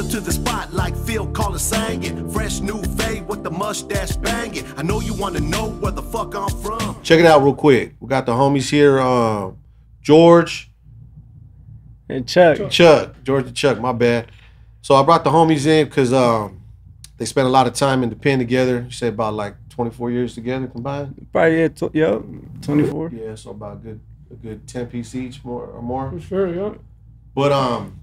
to the spot like Phil Collins sang it. Fresh new fade with the mustache banging. I know you want to know where the fuck I'm from. Check it out real quick. We got the homies here, George and Chuck. George and Chuck, my bad. So I brought the homies in because they spent a lot of time in the pen together. You said about like 24 years together combined? Probably, yeah, 24. Yeah, so about a good 10 piece each or more. For sure, yeah. But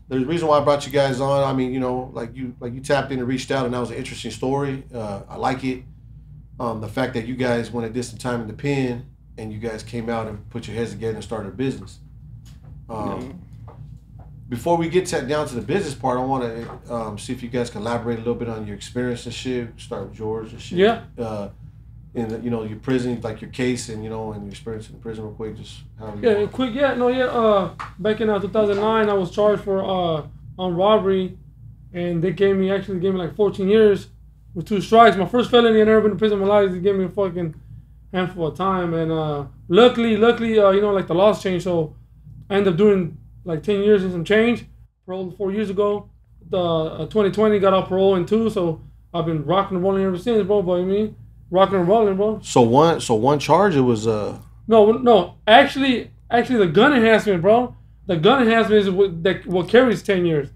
there's a reason why I brought you guys on. I mean, you know, like you tapped in and reached out, and that was an interesting story. I like it. The fact that you guys went a distant time in the pen and you guys came out and put your heads together and started a business. Before we get down to the business part, I want to see if you guys can elaborate a little bit on your experience and shit. Start with George and shit. Yeah. In you know, your prison, like your case and, you know, and your experience in the prison real quick, just how you Yeah, quick, yeah, no, yeah. Back in 2009, I was charged for armed robbery, and they gave me like 14 years with 2 strikes. My first felony, I never been to prison in my life. They gave me a fucking handful of time, and luckily, you know, like the laws changed, so I ended up doing like 10 years and some change. Paroled 4 years ago. 2020 got out parole in 2, so I've been rocking and rolling ever since, bro. But you mean, rocking and rolling, bro. So one charge, it was No, actually the gun enhancement, bro. The gun enhancement is what carries 10 years.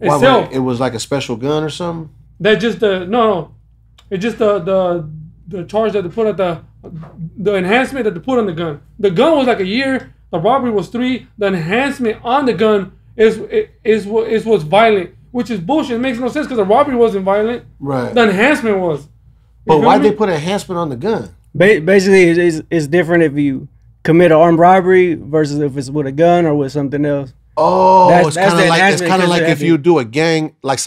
Itself. It was like a special gun or something? That just it's just the charge that they put at the enhancement that they put on the gun. The gun was like a year. The robbery was 3. The enhancement on the gun is what's violent, which is bullshit. It makes no sense because the robbery wasn't violent. Right. The enhancement was. But why'd they put enhancement on the gun? Basically, it's different if you commit an armed robbery versus if it's with a gun or with something else. Oh, it's kind of like if you do a gang, like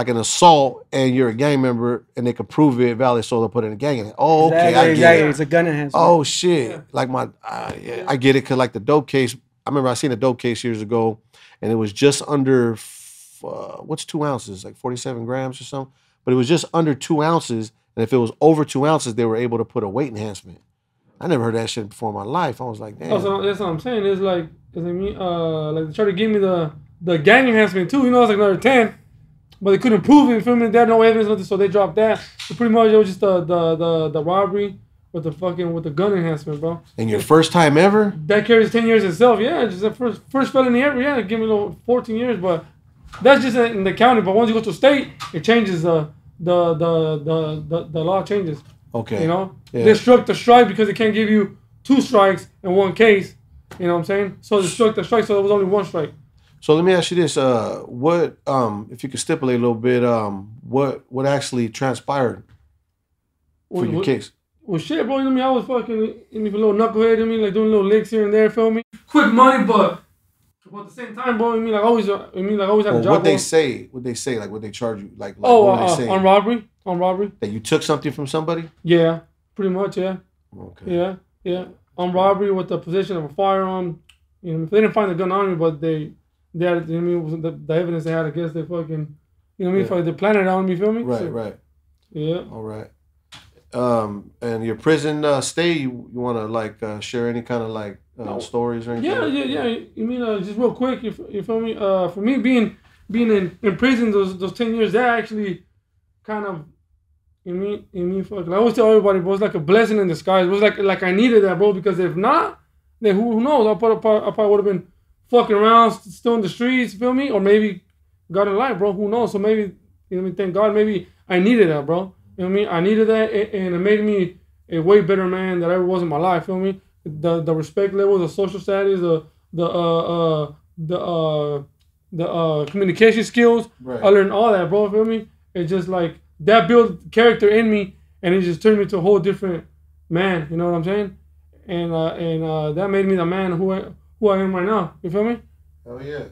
an assault, and you're a gang member, and they can prove it valid, so they'll put it in a gang. Oh, okay, I get it. It's a gun enhancement. Oh shit, yeah. Like I get it, cause like the dope case. I remember I seen a dope case years ago, and it was just under what's 2 ounces, like 47 grams or something. But it was just under 2 ounces, and if it was over 2 ounces, they were able to put a weight enhancement. I never heard that shit before in my life. I was like, damn. Oh, so that's what I'm saying. It's like, like they tried to give me the gang enhancement too. You know, it's like another 10, but they couldn't prove it. You feel me? They had no evidence, nothing, so they dropped that. So pretty much it was just the robbery with the gun enhancement, bro. And your first time ever? That carries 10 years itself. Yeah, just the first felony ever. Yeah, give me a little 14 years, but that's just in the county. But once you go to state, it changes. The law changes. Okay. You know, yeah. They struck the strike because they can't give you 2 strikes in one case. You know what I'm saying? So they struck the strike, so there was only 1 strike. So let me ask you this: what, if you could stipulate a little bit, what actually transpired for your case? Well, shit, bro. You know me, I was fucking a little knucklehead. You know me, like doing little licks here and there. Feel me? Quick money, but at the same time, bro. You mean like always had a job. What they say? Like what they charge you? Like what they say? On robbery. That you took something from somebody? Yeah, pretty much. Yeah. Okay. Yeah. On robbery with the possession of a firearm. You know, they didn't find the gun on me, but they had, you know what I mean, the evidence they had against they fucking, you know what I mean, they planted it on me, feel me? Right. Yeah. All right. And your prison stay, you want to like share any kind of like stories or anything? Yeah. You mean just real quick, you feel me? For me being in prison those 10 years, that actually kind of, you mean, fucking, I always tell everybody, bro, it's like a blessing in disguise. It was like I needed that, bro, because if not, then who knows? I probably would have been fucking around, still in the streets, feel me? Or maybe got in life, bro. Who knows? So maybe, you know what I mean? Thank God, maybe I needed that, bro. You know what I mean? I needed that, and it made me a way better man than I ever was in my life. Feel me? The respect levels, the social status, the communication skills. Right. I learned all that, bro. Feel me? It's just like that built character in me, and it just turned me to a whole different man. You know what I'm saying? And that made me the man who I am right now. You feel me? Oh yeah.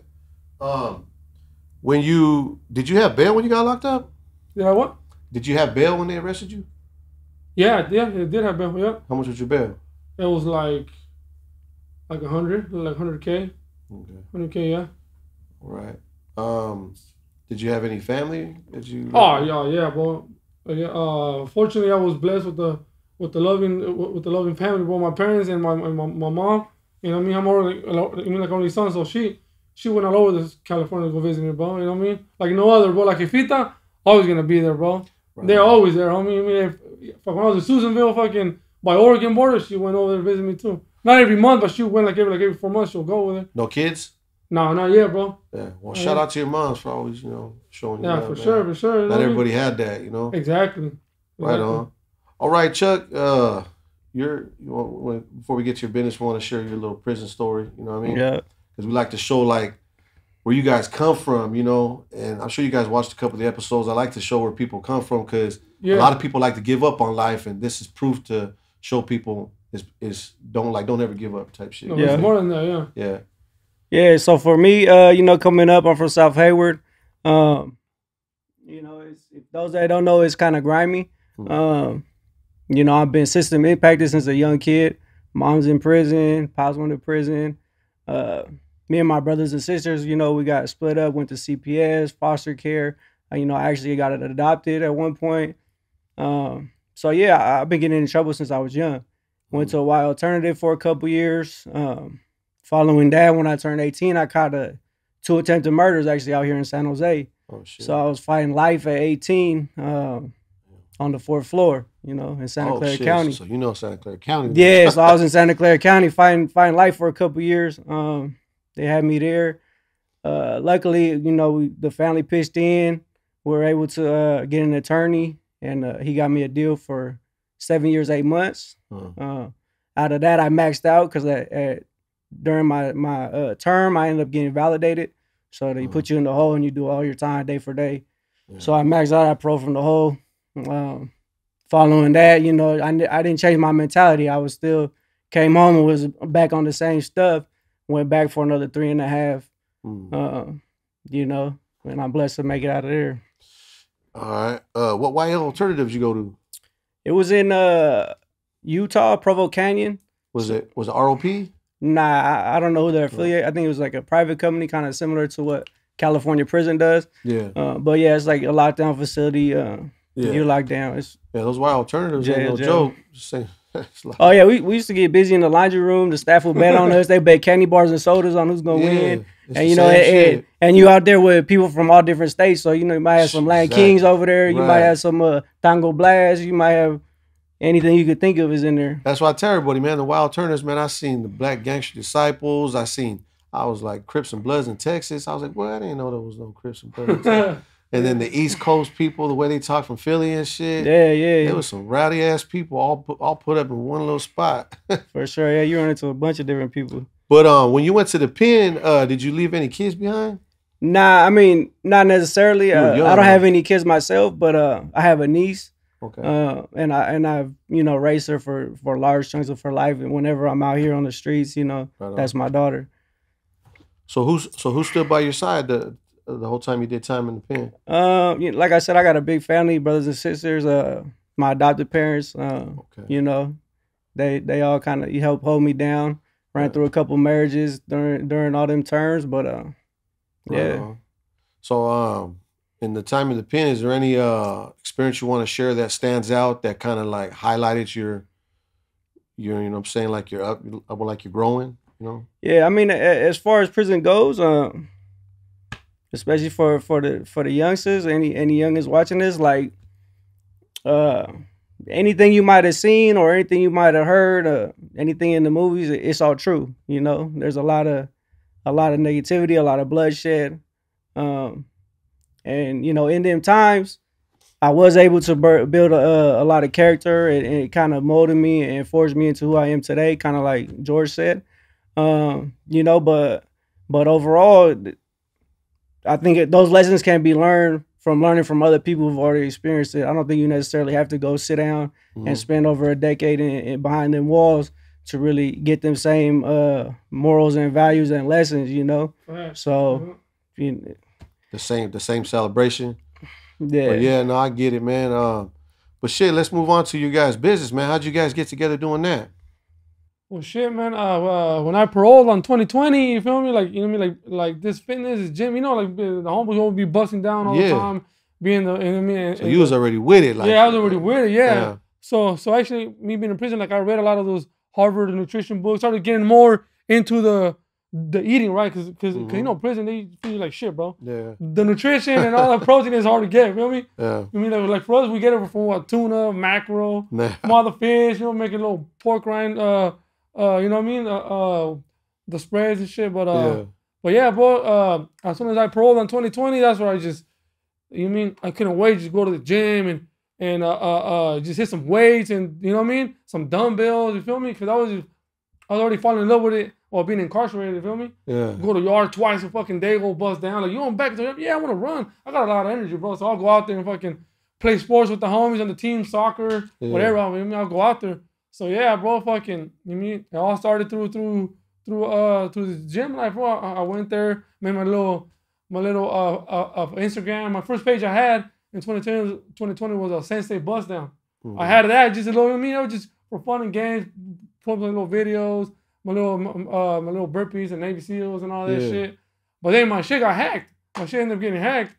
Did you have bail when you got locked up? Yeah, what? Did you have bail when they arrested you? Yeah, it did have bail. Yeah. How much was your bail? It was like 100, like 100K. Okay. 100K, yeah. All right. Did you have any family that you? Oh yeah, bro. Yeah. Fortunately, I was blessed with the loving family, bro. My parents and my mom. You know what I mean? I'm already, like only son, so she she went all over this California to go visit me, bro. You know what I mean? Like no other, bro. Like Ifita, always gonna be there, bro. Right. They're always there, homie. I mean, when I was in Susanville, fucking by Oregon border, she went over there to visit me too. Not every month, but she went like every 4 months. She'll go with her. No kids? No, not yet, bro. Yeah. Well, shout out to your moms for always, showing you. Yeah, for sure, for sure. Not everybody had that, Exactly. Right on. All right, Chuck. Before we get to your business, we want to share your little prison story. You know what I mean? Yeah. Because we like to show like where you guys come from, and I'm sure you guys watched a couple of the episodes. I like to show where people come from because a lot of people like to give up on life, and this is proof to show people is don't ever give up type shit. No, it's more than that, yeah. Yeah. Yeah, so for me, coming up, I'm from South Hayward. If those that don't know, it's kind of grimy. I've been system impacted since a young kid. Mom's in prison, pops went to prison. Me and my brothers and sisters, we got split up, went to CPS, foster care. I actually got adopted at one point. I've been getting in trouble since I was young. Went to a Y alternative for a couple years. Following that, when I turned 18, I caught 2 attempted murders actually out here in San Jose. Oh, shit. So I was fighting life at 18 on the 4th floor, in Santa Clara County. So Santa Clara County. Yeah, so I was in Santa Clara County fighting life for a couple years. They had me there. Luckily, the family pitched in. We were able to get an attorney, and he got me a deal for 7 years, 8 months. Out of that, I maxed out because during my term, I ended up getting validated. So they put you in the hole and you do all your time day for day. Yeah. So I maxed out. I pro from the hole. Following that, I didn't change my mentality. I was still came home and was back on the same stuff. Went back for another 3.5. And I'm blessed to make it out of there. All right. What YL alternatives you go to? It was in Utah, Provo Canyon. Was it ROP? Nah, I don't know who they're affiliated. I think it was like a private company, kind of similar to what California prison does. Yeah. But yeah, it's like a lockdown facility. You're locked down. Those wild alternatives ain't no joke. Just saying. Oh yeah, we used to get busy in the laundry room. The staff would bet on us. They bet candy bars and sodas on who's gonna win. And and you out there with people from all different states. So you might have some Land Kings over there. You might have some Tango Blast. You might have anything you could think of is in there. That's why I tell everybody, man, the wild alternatives, man. I seen the Black Gangster Disciples. I was like Crips and Bloods in Texas. I was like, well, I didn't know there was no Crips and Bloods. And then the East Coast people, the way they talk from Philly and shit. Yeah. There was some rowdy ass people all put up in one little spot. For sure, yeah. You run into a bunch of different people. But when you went to the pen, did you leave any kids behind? Nah, I mean, not necessarily. I don't have any kids myself, but I have a niece. Okay. And I've raised her for large chunks of her life, and whenever I'm out here on the streets, that's my daughter. So who stood by your side the whole time you did time in the pen? Like I said, I got a big family, brothers and sisters. My adopted parents. They all kind of helped hold me down. Ran through a couple marriages during all them terms, but yeah. So in the time in the pen, is there any experience you want to share that stands out that kind of like highlighted your what I'm saying, like you're up, like you're growing, Yeah, I mean, as far as prison goes, especially for the youngsters, any youngins watching this, like anything you might have seen or anything you might have heard, anything in the movies, it's all true. There's a lot of negativity, a lot of bloodshed, and in them times, I was able to build a lot of character, and it kind of molded me and forged me into who I am today. Kind of like George said, but overall, I think those lessons can be learning from other people who've already experienced it. I don't think you necessarily have to go sit down and spend over a decade in behind them walls to really get them same morals and values and lessons, Right. So, the same celebration. Yeah. But yeah, no, I get it, man. But shit, let's move on to you guys' business, man. How'd you guys get together doing that? Well, shit, man. When I paroled on 2020, you feel me? Like this fitness gym, like the homies will be busting down all the time, being So you was already with it, like. Yeah, I was already with it. Yeah. So actually, me being in prison, like I read a lot of those Harvard nutrition books. Started getting more into the the eating right, because you know prison they feed you like shit, bro. Yeah. The nutrition and all that protein is hard to get. You feel me? Yeah. I mean, like for us, we get it from what, tuna, mackerel, Nah. some other fish. You know, making little pork rind. You know what I mean? The spreads and shit. But yeah, bro. As soon as I paroled in 2020, that's where I just, you mean, I couldn't wait. Just go to the gym and just hit some weights and you know what I mean, some dumbbells. You feel me? Because I was already falling in love with it while being incarcerated. You feel me? Yeah. Go to yard twice a fucking day, go bust down. Like, you on back to the, yeah, I want to run. I got a lot of energy, bro. So I'll go out there and fucking play sports with the homies on the team, soccer, whatever. I mean, I'll go out there. So yeah, bro, fucking, you mean, it all started through the gym life, bro. I went there, made my little Instagram. My first page I had in 2020 was a Sensei Bustdown. I had that just a little, you know, just for fun and games, put my little videos, my little burpees and Navy SEALs and all that shit. But then my shit got hacked. My shit ended up getting hacked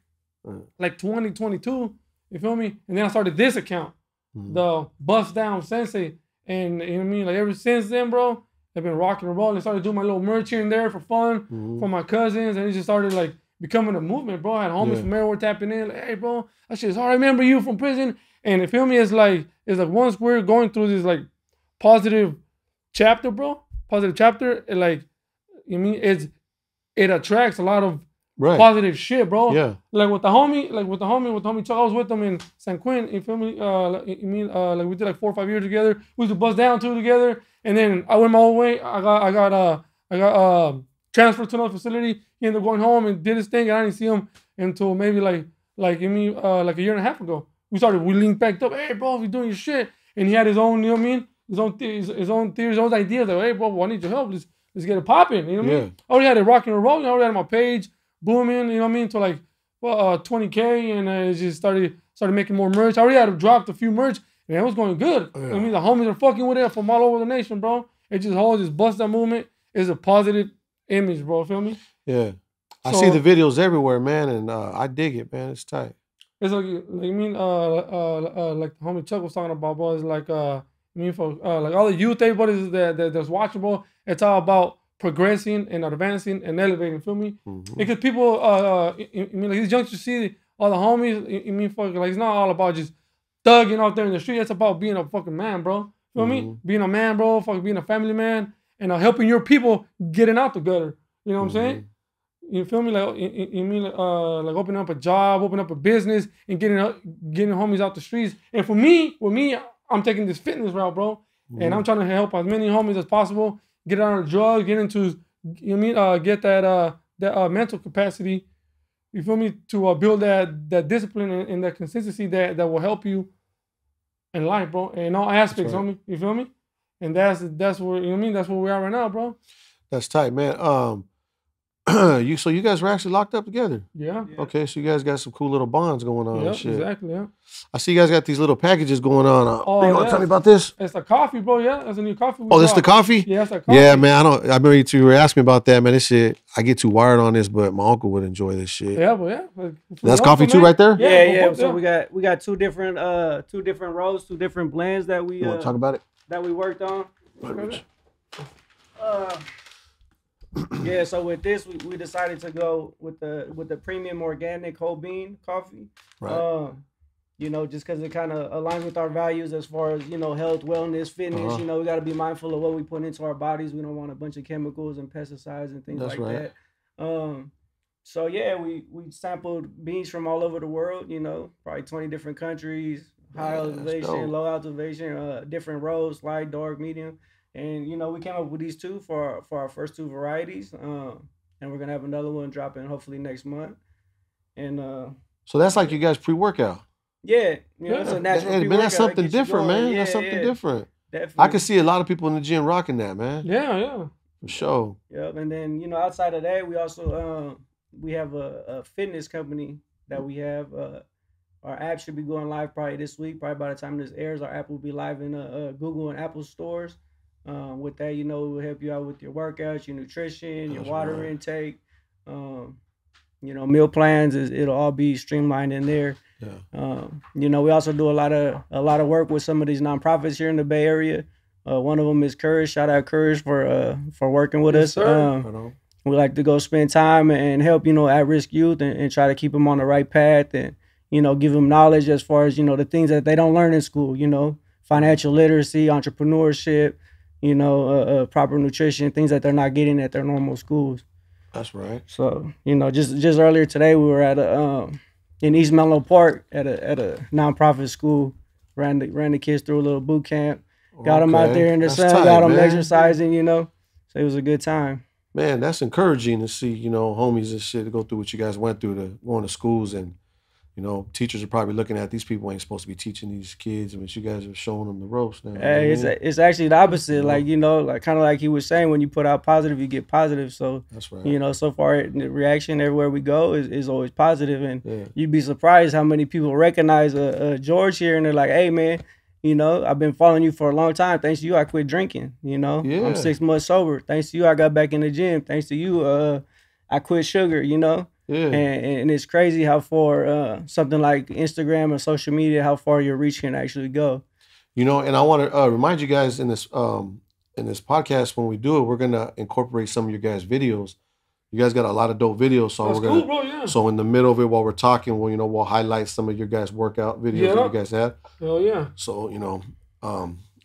like 2022. You feel me? And then I started this account, the Bustdown Sensei. And you know what I mean? Like ever since then, bro, I've been rocking and rolling. I started doing my little merch here and there for fun for my cousins. And it just started like becoming a movement, bro. I had homies from everywhere tapping in. Like, hey, bro, that shit's hard. I remember you from prison. And you feel me? It's like once we're going through this like positive chapter, bro. Positive chapter, like, you mean, it attracts a lot of positive shit, bro. Yeah. Like with the homie Chuck, I was with them in San Quentin. You feel me? Like we did like 4 or 5 years together. We used to bust down too together. And then I went my own way. I got transferred to another facility. He ended up going home and did his thing. And I didn't see him until maybe like a year and a half ago. We linked back up. Hey, bro, we doing your shit. And he had his own, you know what I mean? His own theories, his own ideas. Like, hey, bro, I need your help. Let's get it popping. You know what I mean? I already had it rocking and rolling. I already had my page booming. You know what I mean? To like 20K, and it just started making more merch. I already had dropped a few merch, and it was going good. You know what I mean? The homies are fucking with it from all over the nation, bro. It just holds this bust that movement is a positive image, bro. Feel me? Yeah. I see the videos everywhere, man, and I dig it, man. It's tight. It's like you mean like the homie Chuck was talking about, bro. It's like for like all the youth, everybody that's watching, bro. It's all about progressing and advancing and elevating. Feel me? Because people, I mean, like these youngsters see all the homies. You mean, fuck, like it's not all about just thugging out there in the street. It's about being a fucking man, bro. Feel me? Being a man, bro. Fucking being a family man and helping your people getting out the gutter. You know what I'm saying? You feel me? Like you mean like opening up a job, opening up a business, and getting homies out the streets. And for me, I'm taking this fitness route, bro. And I'm trying to help as many homies as possible get out of drugs, get into, you know what I mean, get that mental capacity. You feel me? To build that discipline and that consistency that will help you in life, bro, in all aspects, homie. You feel me? And that's where, you know what I mean? That's where we are right now, bro. That's tight, man. So you guys were actually locked up together? Yeah. Okay, so you guys got some cool little bonds going on and shit. Exactly, yeah. I see you guys got these little packages going on. You want to tell me about this? It's the coffee, bro, yeah. That's a new coffee. This the coffee? Yeah, it's the coffee. Yeah, man, I remember you were asking me about that, man. This shit, I get too wired on this, but my uncle would enjoy this shit. Yeah, but yeah. That's coffee too right there? Yeah. So we got two different rows, two different blends that we you want to talk about it? That we worked on. Yeah, so with this, we decided to go with the premium organic whole bean coffee. Right. You know, just because it kind of aligns with our values as far as, you know, health, wellness, fitness. You know, we got to be mindful of what we put into our bodies. We don't want a bunch of chemicals and pesticides and things that. So yeah, we sampled beans from all over the world. You know, probably 20 different countries, high elevation, low elevation, different rows, light, dark, medium. And, you know, we came up with these two for our first two varieties. And we're going to have another one dropping hopefully next month. And so that's like you guys pre-workout. Yeah. You know, it's a natural pre-workout. Man, that's something different, man. That's something different. Definitely. I can see a lot of people in the gym rocking that, man. Yeah. For sure. Yep. And then, you know, outside of that, we also we have a fitness company that we have. Our app should be going live probably this week. Probably by the time this airs, our app will be live in Google and Apple stores. With that, you know, we'll help you out with your workouts, your nutrition, your water intake, you know, meal plans. It'll all be streamlined in there. Yeah. You know, we also do a lot of work with some of these nonprofits here in the Bay Area. One of them is Courage. Shout out Courage for working with us. Sir. We like to go spend time and help, at-risk youth and try to keep them on the right path and, give them knowledge as far as, the things that they don't learn in school, financial literacy, entrepreneurship, proper nutrition, things that they're not getting at their normal schools. That's right. So, just earlier today, we were at in East Menlo Park at a nonprofit school, ran the kids through a little boot camp, got them out there in the sun, got them exercising, so it was a good time. Man, that's encouraging to see, homies and shit to go through what you guys went through to going to schools and, teachers are probably looking at these people ain't supposed to be teaching these kids, but you guys are showing them the ropes now. Hey, it's actually the opposite. Like, like kind of like he was saying, when you put out positive, you get positive. So, that's right. So far the reaction everywhere we go is always positive. And you'd be surprised how many people recognize George here and they're like, hey, man, I've been following you for a long time. Thanks to you, I quit drinking. I'm 6 months sober. Thanks to you, I got back in the gym. Thanks to you, I quit sugar, Yeah. And it's crazy how far something like Instagram or social media, how far your reach can actually go. And I want to remind you guys in this podcast, when we do it, we're gonna incorporate some of your guys' videos. You guys got a lot of dope videos, so That's cool, bro, yeah. So in the middle of it, while we're talking, we'll highlight some of your guys' workout videos that you guys have. Hell yeah. So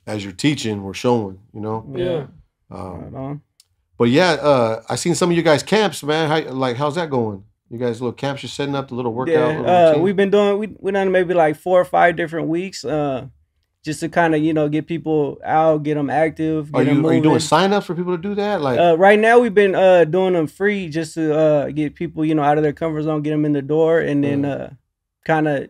as you're teaching, we're showing. Yeah. Right on. But yeah, I seen some of you guys' camps, man. How's that going? You guys little camps you're setting up, the little workout. Yeah, we've been doing. We done maybe like 4 or 5 different weeks, just to kind of get people out, get them active. Are you doing sign ups for people to do that? Like right now, we've been doing them free just to get people out of their comfort zone, get them in the door, and then kind of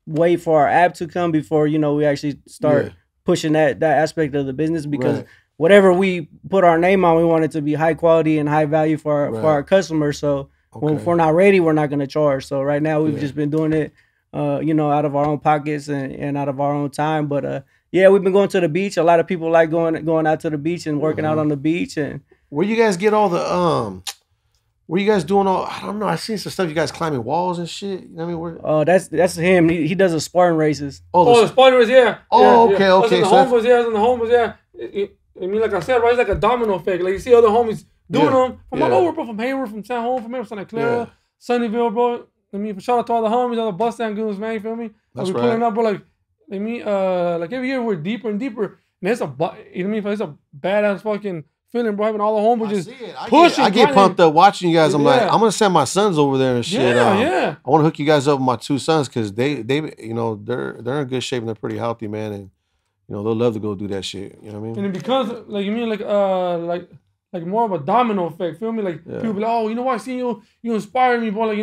wait for our app to come before we actually start pushing that aspect of the business, because whatever we put our name on, we want it to be high quality and high value for our customers. So. Okay. If we're not ready, we're not going to charge. So right now we've just been doing it, out of our own pockets and out of our own time. But we've been going to the beach. A lot of people like going out to the beach and working out on the beach. And where you guys get all the where you guys doing all? I don't know. I seen some stuff. You guys climbing walls and shit. You know what I mean? That's him. He does the Spartan races. The Spartan races, yeah. Oh, yeah. Okay. That's in the homies, yeah. I mean, like I said, right? It's like a domino effect. Like you see other homies doing them from all over, bro. From Hayward, from San Juan, from Santa Clara, Sunnyvale, bro. I mean, shout out to all the homies, all the Bustdown goons, man. You feel me? That's we're pulling up, bro. Like every year we're deeper and deeper. And it's a badass fucking feeling, bro. Having all the homies just pushing. I get pumped up watching you guys. I'm like, I'm gonna send my sons over there and shit. I want to hook you guys up with my 2 sons because they they're in good shape and they're pretty healthy, man. And they'll love to go do that shit. You know what I mean? And it becomes like more of a domino effect, feel me? Like people be like, oh, what, I seen you inspire me, boy. Like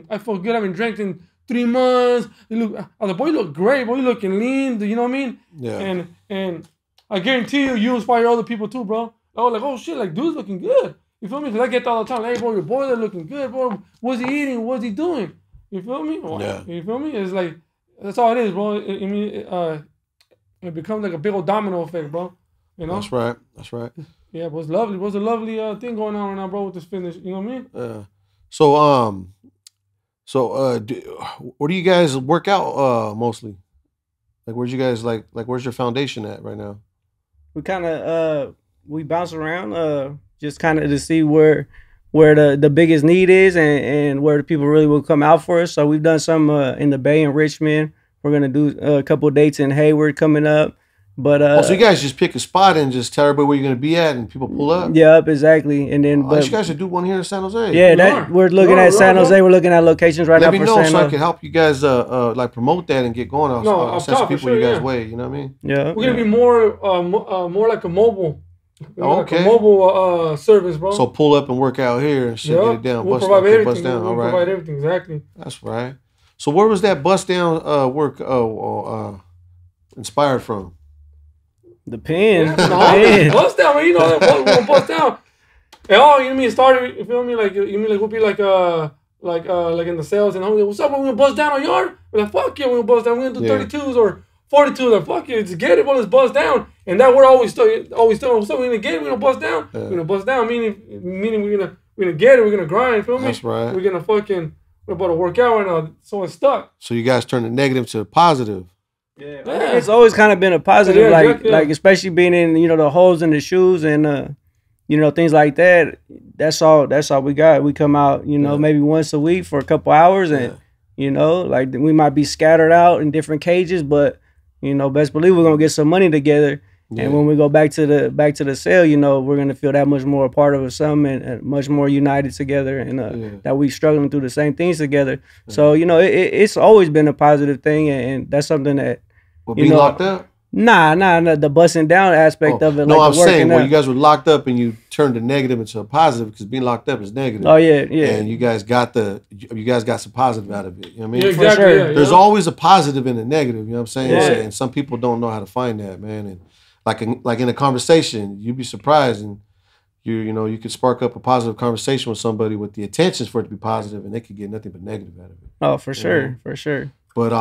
I feel good. I haven't drank in 3 months. You look, boy, you look great, boy. You looking lean. You know what I mean? Yeah. And I guarantee you inspire other people too, bro. Oh, like, oh shit, like dude's looking good. You feel me? Because I get that all the time. Like, hey, boy, your boy looking good, bro. What's he eating? What's he doing? You feel me? Yeah. You feel me? It's like that's all it is, bro. It becomes like a big old domino effect, bro. That's right. That's right. Yeah, but it's lovely. What's a lovely thing going on right now, bro, with this fitness? You know what I mean? Where do you guys work out mostly? Like, where'd you guys where's your foundation at right now? We kind of we bounce around just kind of to see where the biggest need is and where the people really will come out for us. So we've done some in the Bay and Richmond. We're gonna do a couple of dates in Hayward coming up. But so you guys just pick a spot and just tell everybody where you're gonna be at, and people pull up. Yep, exactly. And then, you guys should do one here in San Jose. Yeah, we're looking at San Jose. We're looking at locations right now. Let me know so I can help you guys promote that and get going. I'll send some people your guys' way. You know what I mean? Yeah. We're gonna be more like a mobile. Okay. Like a mobile service, bro. So pull up and work out here and shit. Get it down. We'll provide everything. Bust down. We'll provide everything. Exactly. That's right. So where was that bust down work inspired from? The pen. Bust down, man. We're gonna bust down. And you mean started? You feel me? Like we'll be like in the sales and homie, what's up? We're gonna bust down our yard. We're like, fuck yeah, we're gonna bust down. We're gonna do 32s or 42s. Like, fuck yeah, just get it. Let's bust down. And that we're always still. What's up? We're gonna get it. We're gonna bust down. We're gonna bust down. Meaning we're gonna get it. We're gonna grind. Feel me? That's right. We're gonna we're about to work out right now. So it's stuck. So you guys turn the negative to the positive. Yeah, it's always kind of been a positive, like especially being in, you know, the holes in the shoes and you know, things like that. That's all we got. We come out, you know, maybe once a week for a couple hours, and you know, like we might be scattered out in different cages, but you know, best believe we're gonna get some money together. And when we go back to the sale, you know, we're gonna feel that much more a part of something and much more united together, and that we struggling through the same things together. So you know, it's always been a positive thing, and that's something that being locked up. Nah, the busting down aspect of it. No, like I'm saying when you guys were locked up and you turned the negative into a positive, because being locked up is negative. Oh yeah. And you guys got some positive out of it. You know what I mean? Yeah, exactly. For sure. There's always a positive and a negative. You know what I'm saying? Yeah. And some people don't know how to find that, man. And like in a conversation, you'd be surprised, and you know you could spark up a positive conversation with somebody with the intentions for it to be positive, and they could get nothing but negative out of it. Oh, for sure, for sure. But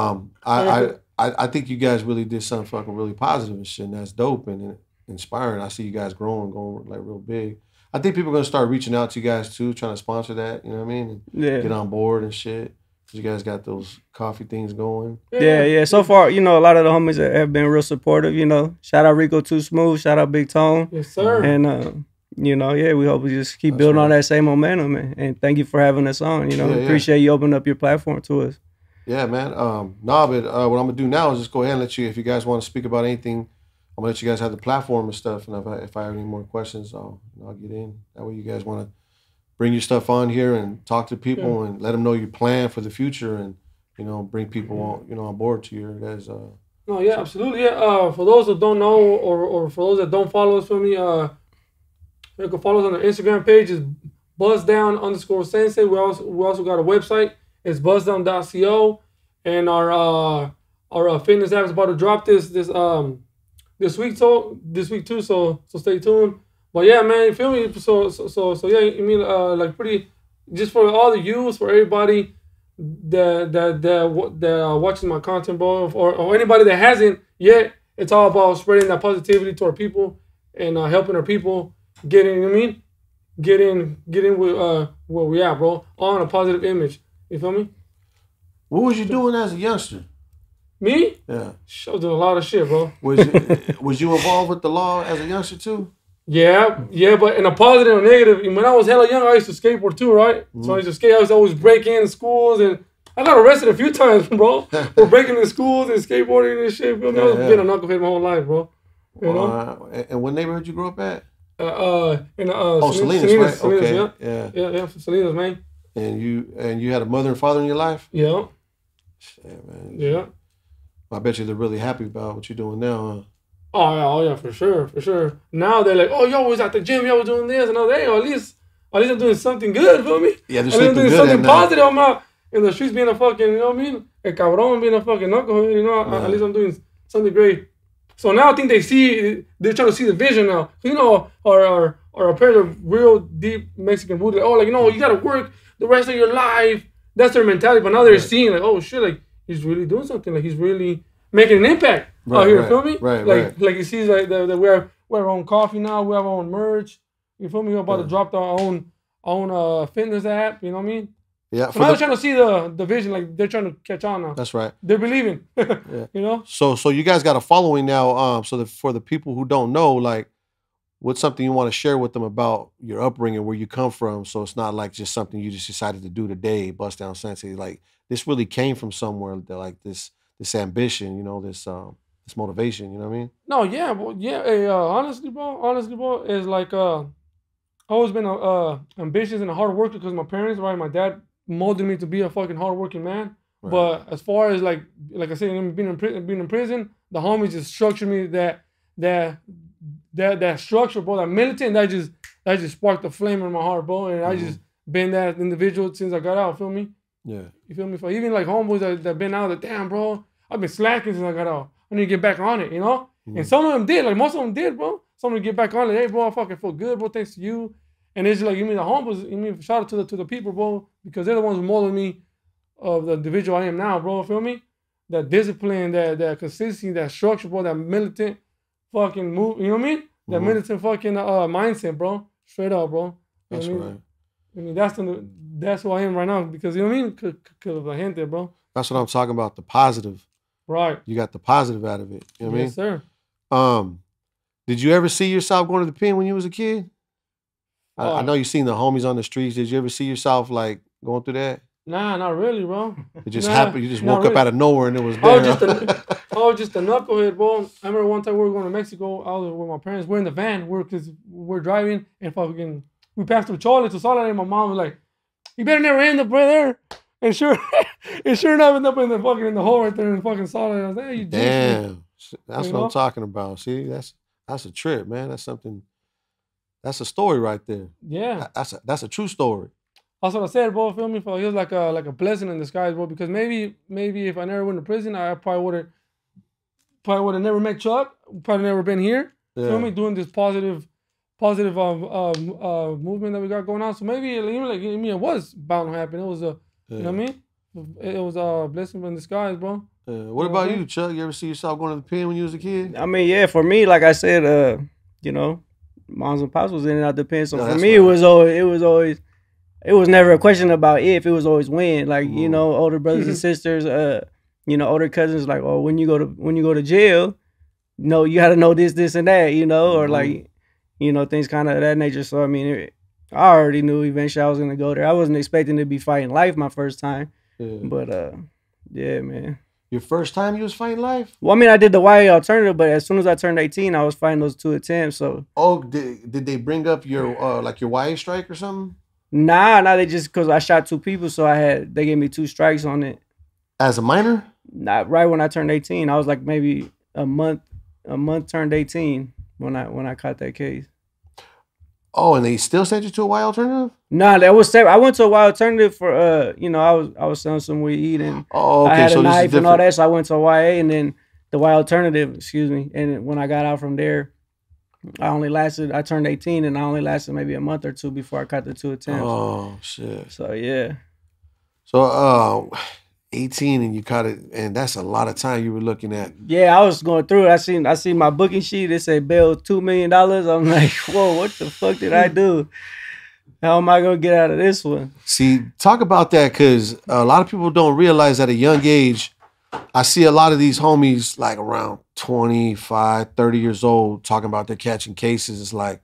I think you guys really did something fucking really positive and shit, and that's dope and inspiring. I see you guys going like real big. I think people are gonna start reaching out to you guys too, trying to sponsor that. You know what I mean? And get on board and shit. You guys got those coffee things going. Yeah. So far, you know, a lot of the homies have been real supportive. You know, shout out Rico Too Smooth, shout out Big Tone. Yes, sir. And you know, we hope we just keep building on that same momentum, and thank you for having us on. You know, appreciate you opening up your platform to us. Yeah, man. But what I'm gonna do now is just go ahead and let you, if you guys want to speak about anything, I'm gonna let you guys have the platform and stuff. And if I have any more questions, I'll get in. That way, you guys want to bring your stuff on here and talk to people and let them know your plan for the future, and you know, bring people on board to your guys. No, yeah, absolutely. Yeah. For those that don't know, or for those that don't follow us, for me, you can follow us on our Instagram page. Is Bustdown_Sensei. We also got a website. It's bustdown.co, and our fitness app is about to drop this week too. So stay tuned. But yeah, man, you feel me? So yeah, you mean like pretty, just for all the youth, for everybody that watching my content, bro, or anybody that hasn't yet, it's all about spreading that positivity to our people and helping our people get in. You know what I mean? Get in with where we at, bro, on a positive image. You feel me? What was you doing as a youngster? Me? Yeah. I was doing a lot of shit, bro. Was you involved with the law as a youngster too? Yeah, but in a positive and negative. When I was hella young, I used to skateboard too, right? Mm-hmm. So I used to skate. I used to always break in schools, and I got arrested a few times, bro, for breaking in schools and skateboarding and shit. Bro. I was been a knucklehead my whole life, bro. You know? And what neighborhood you grew up at? Salinas, right? Salinas, okay. Yeah, Salinas, man. And you had a mother and father in your life? Yeah. Shit, man. Yeah. I bet you they're really happy about what you're doing now, huh? Oh yeah, for sure. Now they're like, oh, you always at the gym, you always doing this, and I was like, hey, at least I'm doing something good, feel me? Yeah, at least I'm doing something positive. I'm not in the streets being a fucking, you know what I mean? A cabrón being a fucking knucklehead, you know? At least I'm doing something great. So now I think they're trying to see the vision now. You know, our parents are real deep Mexican rooted. Oh, like, you know, you gotta work the rest of your life. That's their mentality. But now they're seeing like, oh shit, like he's really doing something. Like he's really making an impact out here. Feel me? Right. Like you see, like that we have our own coffee now. We have our own merch. You feel me? We're about to drop our own fitness app. You know what I mean? Yeah. So now they're trying to see the vision. Like they're trying to catch on now. That's right. They're believing. You know. So you guys got a following now. So for the people who don't know, like, what's something you want to share with them about your upbringing, where you come from? So it's not like just something you just decided to do today, Bustdown Sensei. Like this really came from somewhere. That, like this ambition, you know, this motivation. You know what I mean? No, yeah, well, yeah. Hey, honestly, bro, is like I've always been ambitious and a hard worker because my parents, right? My dad molded me to be a fucking hardworking man. Right. But as far as like I said, being in prison, the homies just structured me that structure, bro, that militant, that just sparked the flame in my heart, bro. And I just been that individual since I got out, feel me? Yeah. You feel me? For even like homeboys that been out, damn, bro, I've been slacking since I got out. I need to get back on it, you know? And some of them did, like most of them did, bro. Some of them get back on it. Hey, bro, I fucking feel good, bro, thanks to you. And it's like, you mean the homeboys, you mean shout out to the people, bro, because they're the ones who molded me of the individual I am now, bro, feel me? That discipline, that consistency, that structure, bro, that militant fucking move, you know what I mean? That militant fucking mindset, bro. Straight up, bro. That's right. I mean, that's who I am right now because, you know what I mean? Cause of la gente, bro. That's what I'm talking about, the positive. Right. You got the positive out of it. You know what Yes, sir. I mean? Did you ever see yourself going to the pen when you was a kid? I know you seen the homies on the streets. Did you ever see yourself like going through that? Nah, not really, bro. It just Nah, happened. You just not woke up really. out of nowhere and it was I there. was just a knucklehead, bro. I remember one time we were going to Mexico. I was with my parents. We're in the van. We're driving and fucking we passed through Chole to Solid, and my mom was like, "You better never end up right there." And sure enough, end up in the hole right there in fucking Solid. I was like, "Hey, you jinxed me." Damn, that's You what know? I'm talking about. See, that's a trip, man. That's something. That's a story right there. Yeah. That's a true story. That's what I said, bro. Feel me? It was like a blessing in disguise, bro. Because maybe if I never went to prison, I probably would have never met Chuck. Probably never been here. Yeah. Feel me? Doing this positive movement that we got going on. So maybe even like it was bound to happen. It was you know what I mean? It was a blessing in disguise, bro. What about you, Chuck? You ever see yourself going to the pen when you was a kid? I mean, yeah, for me, like I said, you know, moms and pops was in and out the pen. So No, for that's me, right. it was never a question about if, it was always when. Like, you know, older brothers and sisters, you know, older cousins, like, oh, when you go to jail, you know, you got to know this and that, you know, or like, you know, things kind of that nature. So I mean, I already knew eventually I was gonna go there. I wasn't expecting to be fighting life my first time, but yeah, man. Your first time you was fighting life? Well, I mean, I did the YA alternative, but as soon as I turned 18, I was fighting those 2 attempts. So Did they bring up your like your YA strike or something? nah, they just because I shot 2 people, so they gave me 2 strikes on it. As a minor? Not right when I turned 18. I was like maybe a month turned 18 when I caught that case. Oh, and they still sent you to a Y alternative? Nah, that was separate. I went to a Y alternative for you know, I was selling some weed and Oh, okay. I had So a this is knife and different. all that, so I went to YA and then the Y alternative, excuse me. And when I got out from there, I turned 18 and I only lasted maybe a month or 2 before I caught the 2 attempts. Oh shit. So yeah. So 18 and you caught it, and that's a lot of time you were looking at. Yeah, I was going through it. I seen my booking sheet. It said bail $2 million. I'm like, whoa, what the fuck did I do? How am I gonna get out of this one? See, talk about that, because a lot of people don't realize at a young age, I see a lot of these homies like around 25, 30 years old talking about they're catching cases. It's like,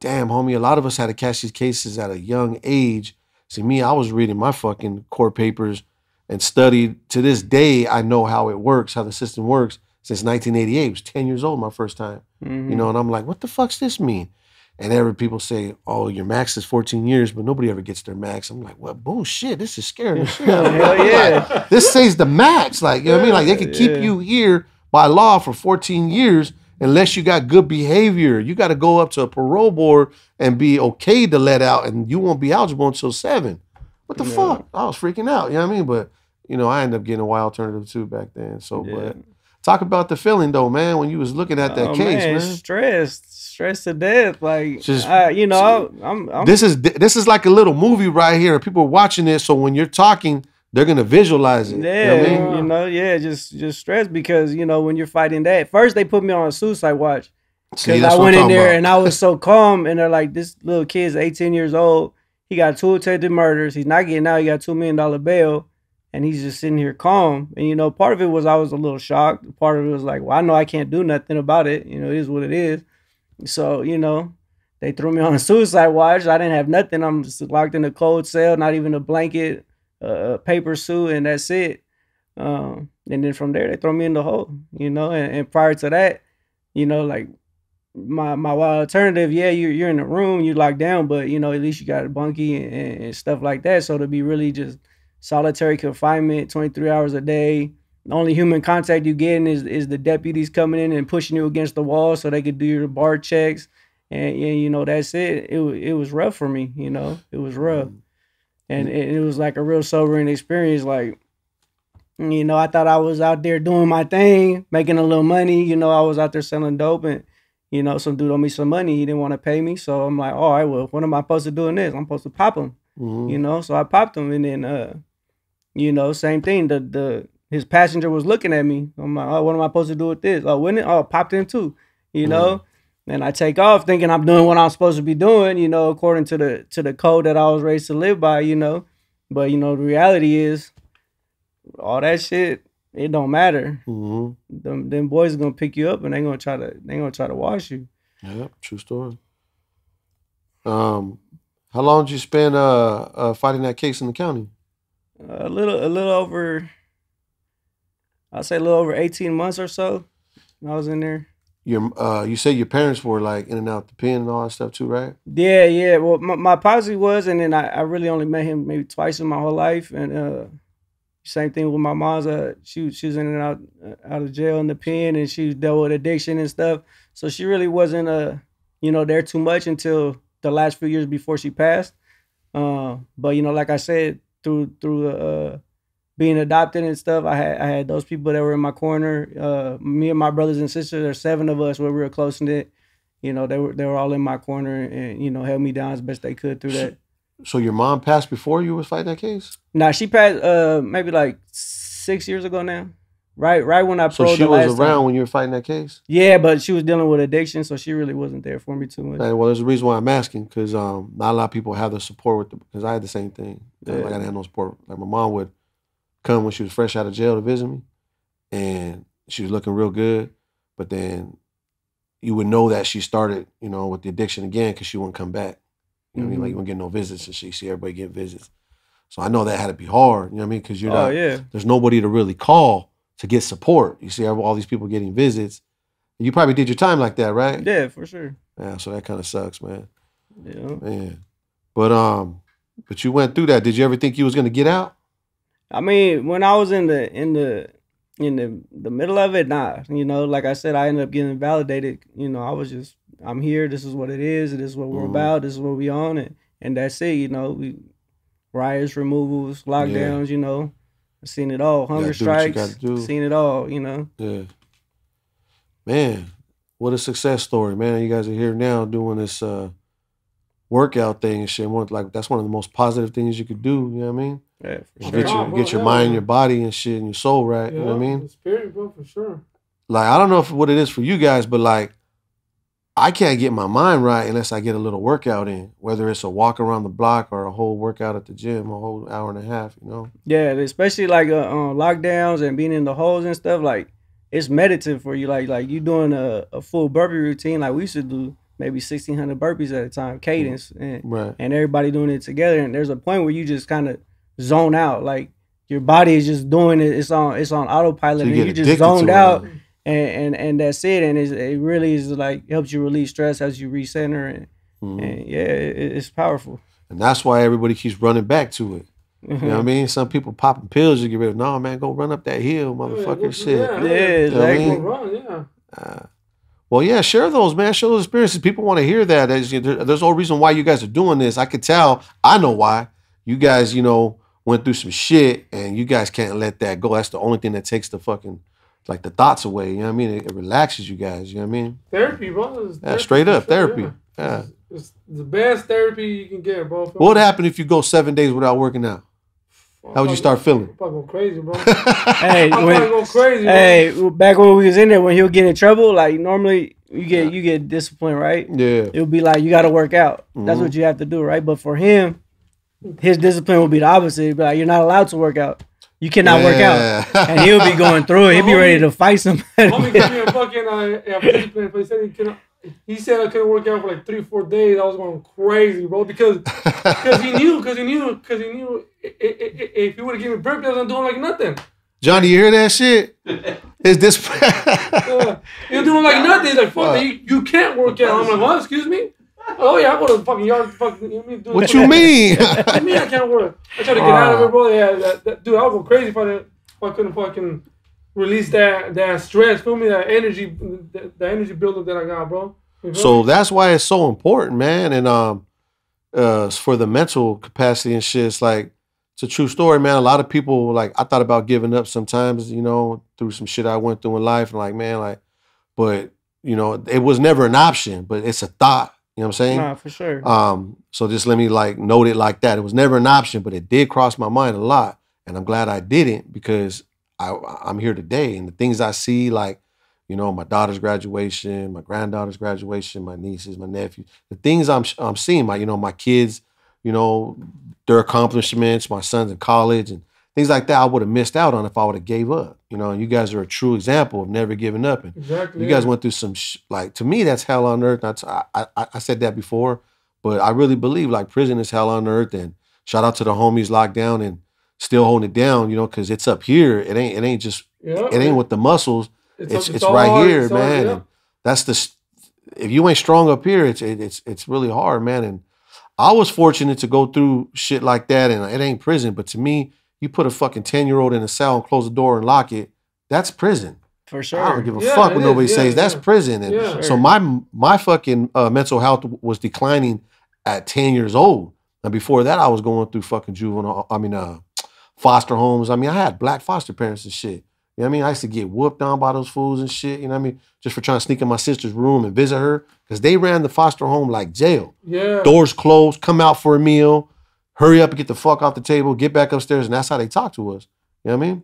damn, homie, a lot of us had to catch these cases at a young age. See, me, I was reading my fucking court papers and studied. To this day, I know how it works, how the system works. Since 1988, I was 10 years old my first time. Mm-hmm. You know, and I'm like, what the fuck's this mean? And every people say, oh, your max is 14 years, but nobody ever gets their max. I'm like, well, bullshit, this is scary. Hell yeah. Like, this says the max. Like, you know what I mean? Like, they could keep you here by law for 14 years unless you got good behavior. You got to go up to a parole board and be okay to let out, and you won't be eligible until 7. What the fuck? I was freaking out, you know what I mean? But, you know, I ended up getting a Y alternative too back then. So, but talk about the feeling though, man, when you was looking at that case, man. Stressed to death. Like, Just, you know, I'm this is like a little movie right here. People are watching this, so when you're talking, they're gonna visualize it. yeah, You know what I mean? you know, just stressed because, you know, when you're fighting that, first they put me on a suicide watch. See, Because that's I what went I'm in talking there about. and I was so calm, and they're like, this little kid's 18 years old. He got 2 attempted murders. He's not getting out. He got $2 million bail, and he's just sitting here calm. And, you know, part of it was I was a little shocked. Part of it was like, well, I know I can't do nothing about it. You know, it is what it is. So, you know, they threw me on a suicide watch. I didn't have nothing. I'm just locked in a cold cell, not even a blanket, a paper suit, and that's it. And then from there, they throw me in the hole, you know. And prior to that, you know, like, my wild alternative, yeah, you're in the room, you locked down, but you know, at least you got a bunkie and stuff like that. So to be really just solitary confinement, 23 hours a day, the only human contact you getting is the deputies coming in and pushing you against the wall so they could do your bar checks, and you know, that's it. It was rough for me, you know, it was rough, and it was like a real sobering experience. Like, you know, I thought I was out there doing my thing, making a little money. You know, I was out there selling dope, and you know, some dude owed me some money. He didn't want to pay me. So I'm like, all right, well, what am I supposed to do in this? I'm supposed to pop him, you know? So I popped him. And then, you know, same thing. His passenger was looking at me. I'm like, oh, what am I supposed to do with this? Oh, wouldn't it? Oh, popped him too, you know? And I take off thinking I'm doing what I'm supposed to be doing, you know, according to the code that I was raised to live by, you know? But, you know, the reality is all that shit it don't matter. Mm-hmm. Them boys are gonna pick you up and they gonna try to wash you. Yeah, true story. How long did you spend fighting that case in the county? A little over, I'll say a little over 18 months or so. I was in there. You said your parents were like in and out the pen and all that stuff too, right? Yeah. Well, my posse was, and then I really only met him maybe twice in my whole life. And same thing with my mom's. She was in and out of jail in the pen, and she dealt with addiction and stuff. So she really wasn't there too much until the last few years before she passed. But like I said, through being adopted and stuff, I had those people that were in my corner. Me and my brothers and sisters, there's 7 of us, we're real close knit. They were all in my corner and held me down as best they could through that. So your mom passed before you was fighting that case? Nah, she passed maybe like 6 years ago now. Right when I So she was around when you were fighting that case? Yeah, but she was dealing with addiction, so she really wasn't there for me too much. Well, there's a reason why I'm asking, because not a lot of people have the support because I had the same thing. Yeah. Like I didn't have no support. Like my mom would come when she was fresh out of jail to visit me, and she was looking real good, but then you would know that she started, with the addiction again because she wouldn't come back. You know what I mean? Like you wouldn't get no visits, and she see everybody getting visits. So I know that had to be hard. You know what I mean? Because you're there's nobody to really call to get support. You see all these people getting visits. You probably did your time like that, right? Yeah, for sure. Yeah, so that kind of sucks, man. Yeah. Man. But you went through that. Did you ever think you was gonna get out? I mean, when I was in the middle of it, nah. Like I said, I ended up getting validated. I was just, I'm here. This is what it is. This is what we're about. This is what we on, and that's it. We riots, removals, lockdowns. I've seen it all. Hunger strikes. Seen it all. Yeah. Man, what a success story, man. You guys are here now doing this workout thing and shit. That's one of the most positive things you could do. You know what I mean? Yeah, for sure. Get your mind, your body, and shit, and your soul right. Yeah, you know what I mean? The spirit, bro, for sure. Like I don't know what it is for you guys, but like I can't get my mind right unless I get a little workout in, whether it's a walk around the block or a whole workout at the gym, a whole hour and a half, Yeah, especially like lockdowns and being in the holes and stuff, like it's meditative for you. Like you doing a full burpee routine, like we used to do maybe 1,600 burpees at a time, cadence, and everybody doing it together. And there's a point where you just kind of zone out, like your body is just doing it. It's on autopilot, so and you just zoned out. And that's it, and it really is like helps you release stress, helps you recenter, and yeah, it's powerful. And that's why everybody keeps running back to it. You know what I mean? Some people popping pills to get rid of. No, man, go run up that hill, motherfucker. Shit. Yeah, exactly. You know what I mean? Well, yeah, share those, man. Share those experiences. People want to hear that. There's no reason why you guys are doing this. I could tell. I know why. You guys, went through some shit, and you guys can't let that go. That's the only thing that takes the fucking the thoughts away. You know what I mean? It relaxes you guys. You know what I mean? Therapy, bro. Straight up therapy. Yeah. It's the best therapy you can get, bro. What would happen if you go 7 days without working out? How would you start feeling? I'm probably going crazy, bro. Hey, going crazy, bro. Hey, back when we was in there, when he'll get in trouble, like normally you get disciplined, right? Yeah. It would be like you got to work out. That's what you have to do, right? But for him, his discipline would be the opposite. It'd be like you're not allowed to work out. You cannot work out, and he'll be going through it. He'll be ready to fight somebody. Homie gave me a fucking discipline, but he said I couldn't work out for like 3-4 days. I was going crazy, bro, because he knew if he would have given me burpees, I was doing like nothing. Johnny, you hear that shit? Is this? You're doing like nothing. He's like, fuck, you can't work out. I'm like, what? Excuse me? Oh yeah, I go to the fucking yard. What you mean? I mean, I can't work. I try to get out of it, bro. Yeah, dude, I would go crazy if I couldn't fucking release that stress. Feel me? That energy, the energy buildup that I got, bro. So that's why it's so important, man. And for the mental capacity and shit, it's a true story, man. A lot of people I thought about giving up sometimes, through some shit I went through in life, and but it was never an option. But it's a thought. You know what I'm saying? Nah, for sure. So just let me note it like that. It was never an option, but it did cross my mind a lot. And I'm glad I didn't because I'm here today. And the things I see, my daughter's graduation, my granddaughter's graduation, my nieces, my nephews, the things I'm seeing, my kids, their accomplishments, my son's in college, and things like that I would have missed out on if I would have gave up. You know, and you guys are a true example of never giving up. And Exactly. you guys went through some like, to me, that's hell on earth. I said that before, but I really believe like prison is hell on earth. And shout out to the homies locked down and still holding it down, you know, because it's up here. It ain't just it ain't with the muscles. It's right hard, here, man. And that's if you ain't strong up here, it's really hard, man. And I was fortunate to go through shit like that, and it ain't prison. But to me, you put a fucking 10-year-old in a cell and close the door and lock it, that's prison. For sure. I don't give a fuck what nobody says. That's prison. And so my fucking mental health was declining at 10 years old. And before that, I was going through fucking foster homes. I mean, I had black foster parents and shit. You know what I mean? I used to get whooped on by those fools and shit, you know what I mean? Just for trying to sneak in my sister's room and visit her. Because they ran the foster home like jail. Yeah. Doors closed, come out for a meal, hurry up and get the fuck off the table, get back upstairs, and that's how they talk to us. You know what I mean?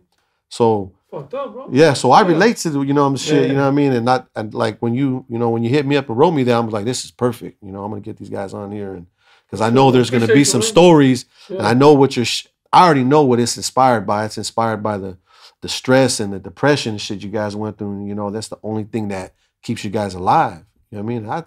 So fucked up, bro. Yeah, so I relate to the, you know, shit, you know what I mean? And like when you hit me up and wrote me that, I'm like, this is perfect. You know, I'm gonna get these guys on here, and because I know there's gonna be some stories, and I know what I already know what it's inspired by. It's inspired by the stress and the depression and shit you guys went through. And, you know, that's the only thing that keeps you guys alive. You know what I mean?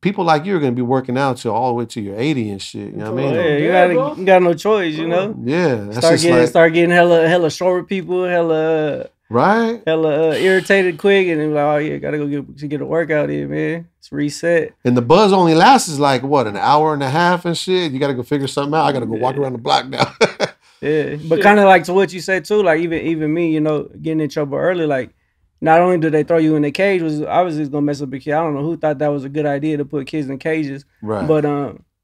People like you are going to be working out till all the way to your 80 and shit. You know what I mean? Yeah, you got no choice, you know? Yeah. That's start getting hella short people, hella irritated quick, and then like, oh yeah, gotta go get a workout in, man. It's reset. And the buzz only lasts like what, an hour and a half and shit. You gotta go figure something out. I gotta go walk around the block now. Yeah, but kind of like to what you said too, like even me, you know, getting in trouble early, like not only do they throw you in the cage, was obviously gonna mess up a kid. I don't know who thought that was a good idea to put kids in cages, right? But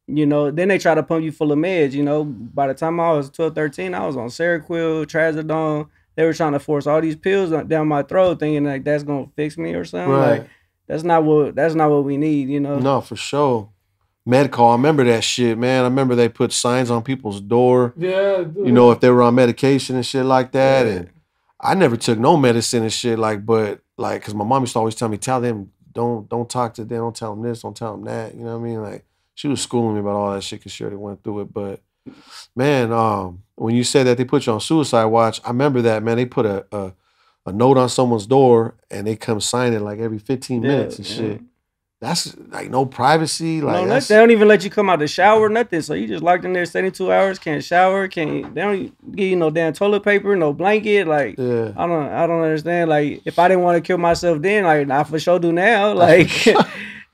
you know, then they try to pump you full of meds. You know, by the time I was 12, 13, I was on Seroquel, Trazodone. They were trying to force all these pills down my throat, thinking like that's gonna fix me or something. Right. Like that's not what we need, you know. No, for sure. Medcall, I remember that shit, man. I remember they put signs on people's door. Yeah, dude. You know, if they were on medication and shit like that. Yeah. And I never took no medicine and shit, but because my mom used to always tell me, tell them, don't talk to them, don't tell them this, don't tell them that. You know what I mean? Like, she was schooling me about all that shit because she already went through it. But man, when you said that they put you on suicide watch, I remember that, man. They put a note on someone's door and they come sign it like every 15 minutes and shit. That's like no privacy. Like no, they don't even let you come out the shower, nothing. So you just locked in there 72 hours, can't shower, they don't give you no damn toilet paper, no blanket. Like I don't understand. Like if I didn't want to kill myself then, like I for sure do now. Like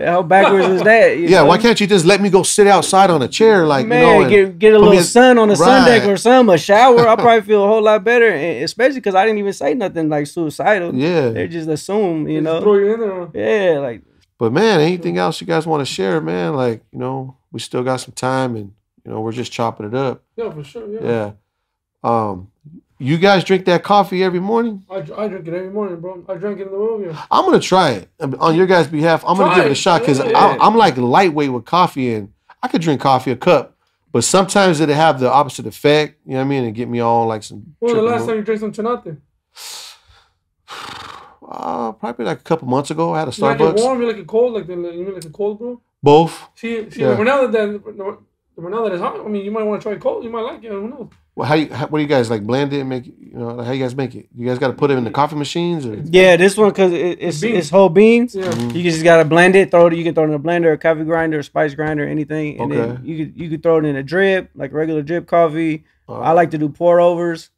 how backwards is that? You know? Why can't you just let me go sit outside on a chair? Like, man, you know, get a little sun on the sun deck or something, a shower. I'll probably feel a whole lot better, and especially because I didn't even say nothing like suicidal. Yeah, they just assume, you know. Throw you in there. Yeah, like. But man, anything else you guys want to share, man? Like, you know, we still got some time, and you know, we're just chopping it up. Yeah, for sure. Yeah. You guys drink that coffee every morning? I drink it every morning, bro. I drank it in the room. Yeah. I'm gonna try it on your guys' behalf. I'm gonna give it a shot because I'm like lightweight with coffee, and I could drink coffee a cup, but sometimes it'll have the opposite effect. You know what I mean? And get me all like some. When was the last time you drank some Chinate? Probably like a couple months ago. I had a Starbucks. You like it warm? You like it cold? You mean like it cold, bro? Both. See, yeah. Now that it's hot, I mean, you might want to try it cold. You might like it. Who knows? Well, what do you guys like? Blend it and make it? You know, how you guys make it? You guys got to put it in the coffee machines, or? Yeah, this one because it's whole beans. Yeah. Mm-hmm. You just gotta blend it. You can throw it in a blender, a coffee grinder, a spice grinder, anything, and then you could throw it in a drip, like regular drip coffee. I like to do pour overs.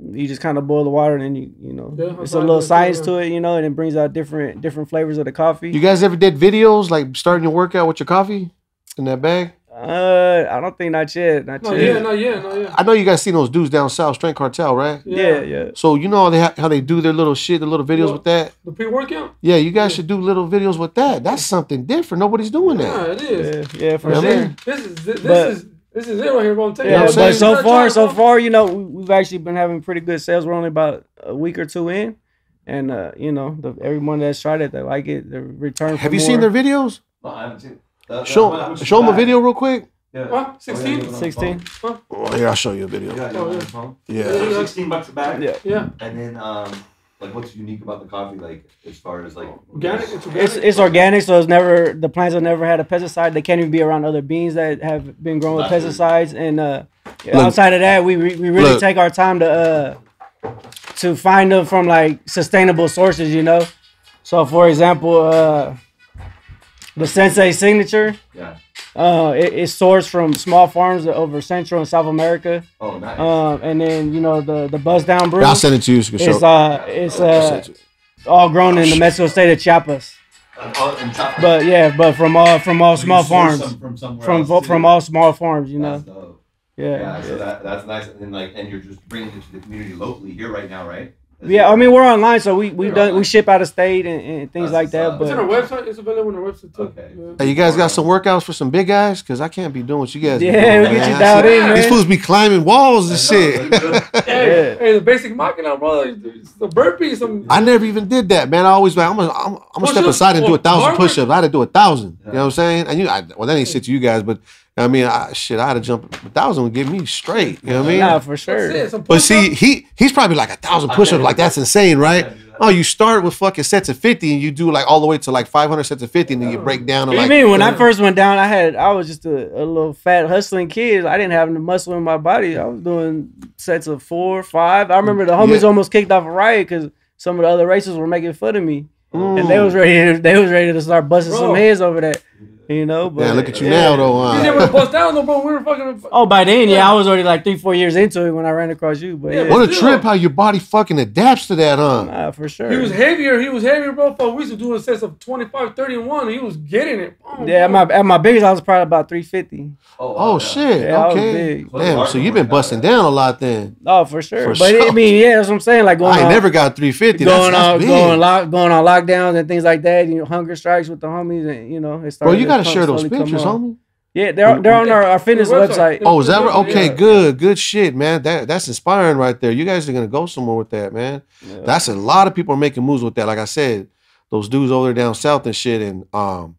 You just kind of boil the water, and then you know, it's a little science to it, you know, and it brings out different flavors of the coffee. You guys ever did videos like starting your workout with your coffee in that bag? I don't think not yet. Not yet. I know you guys seen those dudes down south, Strength Cartel, right? Yeah. So you know how they do their little shit, the little videos with that. The pre-workout. Yeah, you guys should do little videos with that. That's something different. Nobody's doing that. Yeah, it is. Yeah, for sure. This is it right here, bro. I'm telling you. Yeah, but so far, you know, we've actually been having pretty good sales. We're only about a week or two in, and you know, everyone that's tried it, they like it. They return. Have you seen their videos? No, I haven't seen. Show them a video real quick. Yeah. What? 16? 16. Huh? Well, here, I'll show you a video. Yeah. $16 a bag. Yeah. And then, like, what's unique about the coffee, like, as far as, like... Organic? It's organic, so the plants have never had a pesticide. They can't even be around other beans that have been grown with pesticides. And outside of that, we really take our time to find them from like sustainable sources, you know. So for example, the Sensei signature, it's sourced from small farms over Central and South America. Oh, nice. And then you know the Bustdown brew. I'll send it to you. So you can show. It's all grown in the Mexico state of Chiapas. But from all small farms, from all small farms, you know. Yeah, so that's nice, and you're just bringing it to the community locally here right now, right? Yeah, I mean we're online, so we ship out of state and things like that. But it's on our website. It's available on our website too. Okay. Yeah. Hey, you guys got some workouts for some big guys? Cause I can't be doing what you guys. Yeah, we get you dialed in, man. These fools be climbing walls and shit. Hey, the basic machina, brother. The burpees. I never even did that, man. I always like I'm gonna step aside and do 1,000 push-ups. I had to do 1,000. You know what I'm saying? And well, that ain't shit to you guys, but. I mean, I had to jump 1,000 would get me straight. You know what I mean? Nah, for sure. But see, he's probably like 1,000 push-ups. Like that's insane, right? Oh, you start with fucking sets of 50 and you do like all the way to like 500 sets of 50 and then you break down. And I mean, when I first went down, I was just a little fat hustling kid. I didn't have the muscle in my body. I was doing sets of 4, 5. I remember the homies almost kicked off a riot because some of the other racers were making fun of me, and they was ready to start busting some heads over that. You know, but yeah, look at you now though. You never bust down though, bro. We were fucking. Oh, by then, I was already like 3-4 years into it when I ran across you. But what a trip! How your body fucking adapts to that, huh? Nah, for sure. He was heavier, bro. We used to do a sets of 25, 31. He was getting it. At my biggest, I was probably about 350. Oh shit! Yeah, okay, damn. So you've been busting down a lot then. Oh, for sure. I mean, that's what I'm saying. Like I never got 350. Going on lockdowns and things like that. You know, hunger strikes with the homies, and you know, it started. Bro, you gotta share those pictures, homie. Yeah, they're on our fitness website. Oh, is that right? Okay, good shit, man. That's inspiring right there. You guys are gonna go somewhere with that, man. Yeah. That's a lot of people are making moves with that. Like I said, those dudes over there down south and shit, and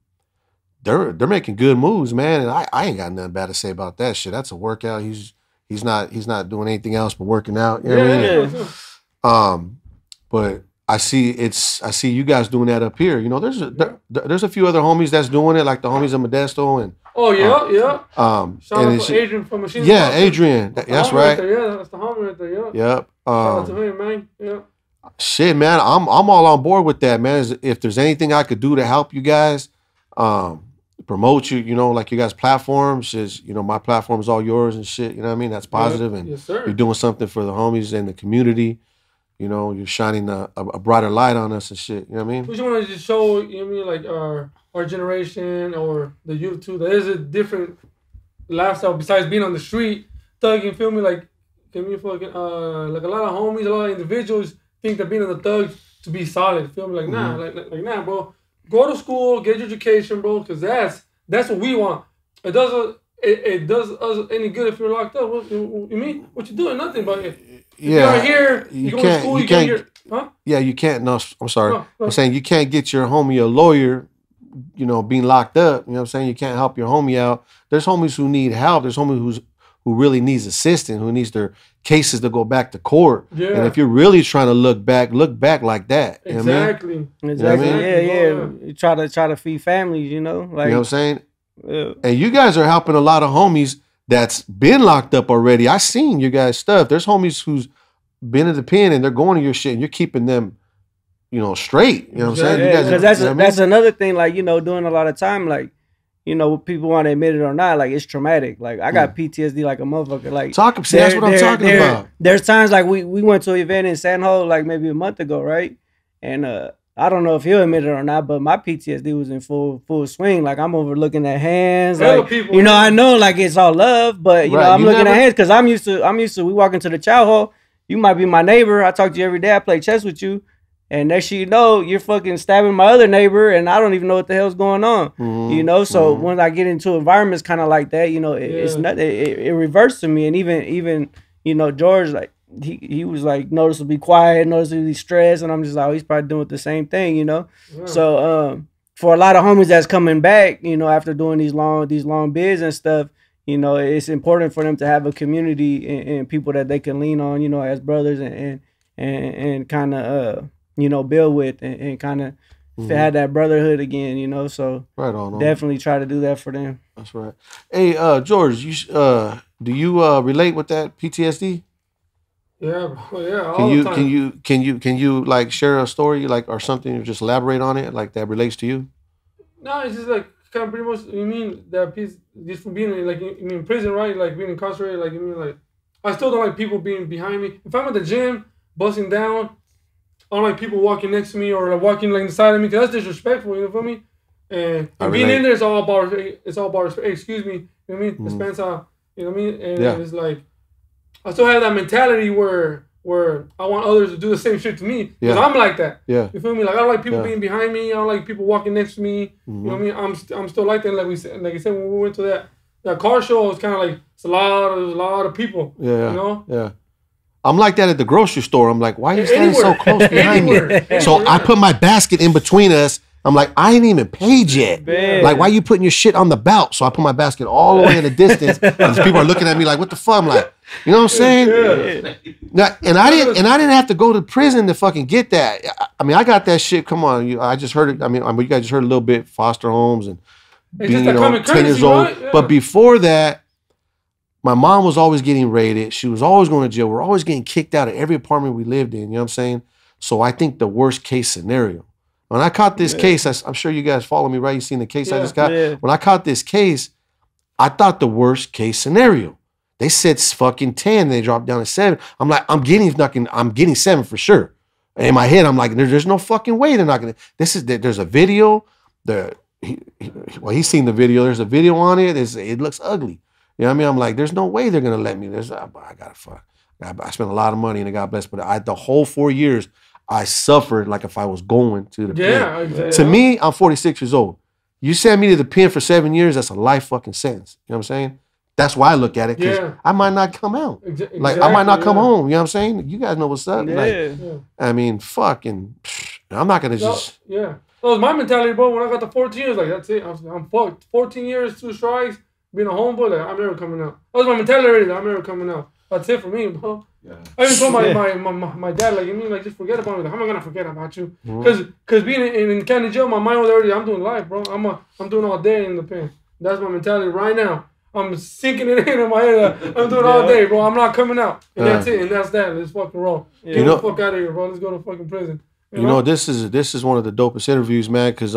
they're making good moves, man. And I ain't got nothing bad to say about that shit. That's a workout. He's not doing anything else but working out. You know what I mean? But I see you guys doing that up here. You know, there's a few other homies that's doing it, like the homies in Modesto and. Oh yeah. Shout out to Adrian from Machine. Yeah, Adrian. That's right. Yeah, that's the homie right there. Yeah. Yep. Shout out to him, man. Yeah. Shit, man, I'm all on board with that, man. If there's anything I could do to help you guys, promote you, you know, like you guys' platforms is, you know, my platform is all yours and shit. You know what I mean? That's positive, and yes, sir. You're doing something for the homies and the community. You know, you're shining a brighter light on us and shit. You know what I mean? We just want to just show, you know what I mean, like our generation or the youth too. There is a different lifestyle besides being on the street, thugging. Feel me? Like, can we fucking like a lot of homies, a lot of individuals think that being on the thugs to be solid. Feel me? Like nah, like nah, bro. Go to school, get your education, bro, because that's what we want. It does us any good if you're locked up. What you mean? What you doing? Nothing, but if you're here, you go to school, you get your huh? Yeah, you can't. No, I'm sorry. No. I'm saying you can't get your homie a lawyer, you know, being locked up. You know what I'm saying? You can't help your homie out. There's homies who need help. There's homies who really needs assistance, who needs their cases to go back to court. Yeah. And if you're really trying to look back like that. Exactly. You know what I mean? Exactly. You know what I mean? Yeah. You try to feed families, you know? Like, you know what I'm saying? Yeah. And you guys are helping a lot of homies that's been locked up already. I seen you guys' stuff. There's homies who's been in the pen and they're going to your shit and you're keeping them, you know, straight. You know what I'm saying? Yeah, because that's another thing, like, you know, doing a lot of time, like, you know, people want to admit it or not, like, it's traumatic. Like, I got PTSD like a motherfucker. Like, that's what I'm talking about. There's times like we went to an event in San Jose like maybe a month ago, right? And I don't know if he'll admit it or not, but my PTSD was in full swing. Like, I'm overlooking at hands. Like, people, you know, I know like it's all love, but you know, I'm looking at hands because I'm used to. We walk into the chow hall. You might be my neighbor. I talk to you every day. I play chess with you. And next thing you know, you're fucking stabbing my other neighbor, and I don't even know what the hell's going on. Mm-hmm. You know, so when I get into environments kind of like that, you know, it's not. It reverts to me, and even you know, George, like he was like noticeably quiet, noticeably stressed, and I'm just like, oh, he's probably doing the same thing, you know. Yeah. So for a lot of homies that's coming back, you know, after doing these long bids and stuff, you know, it's important for them to have a community and people that they can lean on, you know, as brothers and kind of you know, build with and kind of have that brotherhood again, you know. So right on. Definitely try to do that for them. That's right. Hey, George, Do you relate with that PTSD? Yeah, bro. Yeah, all the time. Can you like share a story like or something or just elaborate on it like that relates to you? No, it's just like kind of pretty much. You mean that piece just from being like in prison, right? Like being incarcerated. Like you mean like I still don't like people being behind me. If I'm at the gym busting down, I don't like people walking next to me or like walking like inside of me because that's disrespectful. You know what I mean? And being in there is all about respect. Hey, excuse me. You know what I mean? Mm-hmm. Dispense out. You know what I mean? And Yeah. it's like I still have that mentality where I want others to do the same shit to me because I'm like that. Yeah. You feel me? Like I don't like people being behind me. I don't like people walking next to me. Mm-hmm. You know what I mean? I'm still like that. Like I said when we went to that car show, it was kind of like there's a lot of people. Yeah. You know? Yeah. I'm like that at the grocery store. I'm like, why are you standing so Anywhere. close behind me? Anywhere. So I put my basket in between us. I'm like, I ain't even paid yet. Man. Like, why you putting your shit on the belt? So I put my basket all the way in the distance. And people are looking at me like, what the fuck? I'm like, you know what I'm saying? Yeah. Now, and I didn't have to go to prison to fucking get that. I mean, I got that shit. Come on, I just heard it. I mean, you guys just heard a little bit. Foster homes and It's being, just a common 10 years courtesy, old. right? Yeah. But before that, my mom was always getting raided. She was always going to jail. We're always getting kicked out of every apartment we lived in. You know what I'm saying? So I think the worst case scenario. When I caught this case, I'm sure you guys follow me, right? You seen the case I just got? Yeah. When I caught this case, I thought the worst case scenario. They said fucking 10, they dropped down to 7. I'm like, I'm getting 7 for sure. And in my head, I'm like, there's no fucking way they're not gonna. There's a video. He's seen the video. There's a video on it. It looks ugly. You know what I mean? I'm like, there's no way they're gonna let me. I spent a lot of money and it got blessed, but the whole 4 years, I suffered like if I was going to the pen. Yeah, exactly. To me, I'm 46 years old. You send me to the pen for 7 years, that's a life fucking sentence. You know what I'm saying? That's why I look at it, because I might not come out. Like, I might not come home. You know what I'm saying? You guys know what's up. Yeah. Like, I mean, fucking, I'm not going to just... Yeah. That was my mentality, bro. When I got to 14 years, like, that's it. I'm fucked. 14 years, 2 strikes, being a homeboy, like, I'm never coming out. That was my mentality already, like, I'm never coming out. That's it for me, bro. Yeah. I even told my dad, like, you mean, like, just forget about me. Like, how am I gonna forget about you? Because being in county jail, my mind was already, I'm doing life, bro. I'm doing all day in the pen. That's my mentality right now. I'm sinking it in my head. I'm doing all day, bro. I'm not coming out. And that's it. And that's that. Let's fucking roll. Get the fuck out of here, bro. Let's go to fucking prison. You know, this is one of the dopest interviews, man, because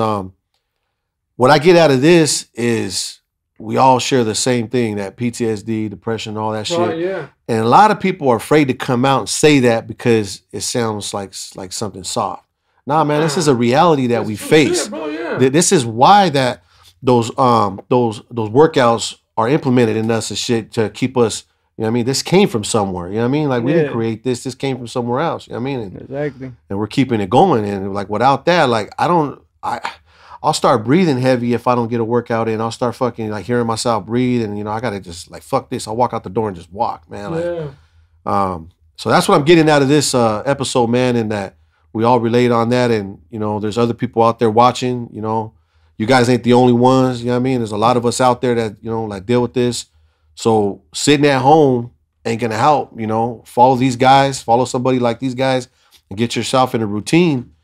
what I get out of this is we all share the same thing, that PTSD, depression, all that shit. Right, yeah. And a lot of people are afraid to come out and say that because it sounds like something soft. Nah, man, this is a reality that we face. Shit, bro, yeah. This is why that those workouts are implemented in us and shit to keep us, you know what I mean? This came from somewhere, you know what I mean? Like, we didn't create this. This came from somewhere else, you know what I mean? Exactly. And we're keeping it going. And like, without that, like, I'll start breathing heavy if I don't get a workout in. I'll start fucking like hearing myself breathe, and I gotta just like, fuck this. I'll walk out the door and just walk, man. Like, so that's what I'm getting out of this episode, man, and that we all relate on that. And there's other people out there watching. You guys ain't the only ones. You know what I mean? There's a lot of us out there that like deal with this. So sitting at home ain't gonna help. Follow these guys. Follow somebody like these guys, and get yourself in a routine.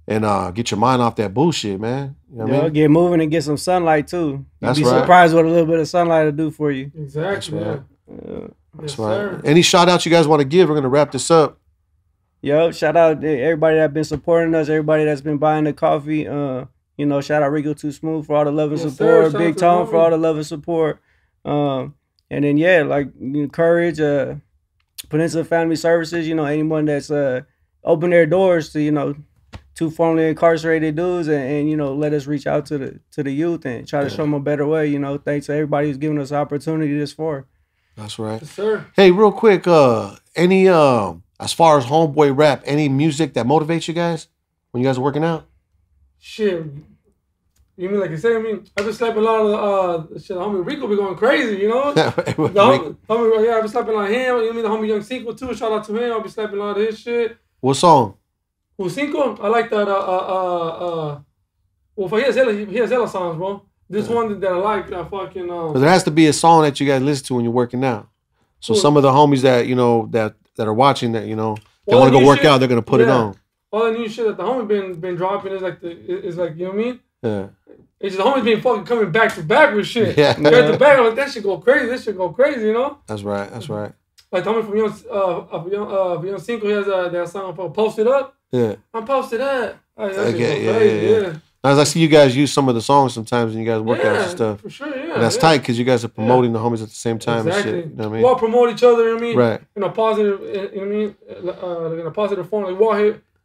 And get your mind off that bullshit, man. You know what I mean? Get moving and get some sunlight too. That's You'd be surprised what a little bit of sunlight will do for you. Exactly. That's right. That's right. Any shout outs you guys want to give? We're gonna wrap this up. Yo, shout out to everybody that's been supporting us, everybody that's been buying the coffee. Shout out Rico Too Smooth for all the love and support, Big Tone for all the love and support. And then Courage, Peninsula Family Services, anyone that's opened their doors to, two formerly incarcerated dudes and let us reach out to the youth and try to show them a better way. Thanks to everybody who's giving us the opportunity this far. That's right. Yes, sir. Hey, real quick, any as far as homeboy rap, any music that motivates you guys when you guys are working out? Shit. You mean like you say? I mean, I've been slapping a lot of shit. The homie Rico be going crazy, I've been slapping like him. You mean the homie Young Cinco too? Shout out to him. I'll be slapping a lot of his shit. What song? Cinco? I like that. Well, he has hella songs, bro. This one that I like, fucking. But there has to be a song that you guys listen to when you're working out. So some of the homies that that are watching that they want to go work out, they're gonna put it on. All the new shit that the homie been dropping is like you know what I mean? Yeah. It's just the homies been fucking coming back to back with shit. Yeah. Back to back, I'm like, that shit go crazy. This shit go crazy, you know? That's right. That's right. Like the homie from Young Cinco, he has that song for Posted Up. Yeah. I'm posted up. Like, that shit Okay, go crazy, yeah. As I see you guys use some of the songs sometimes, and you guys work out and stuff. For sure, yeah. And that's tight because you guys are promoting the homies at the same time Exactly. and shit. You know what I mean? We all promote each other, you know what I mean? Right. In a positive, you know what I mean? Like in a positive form. Like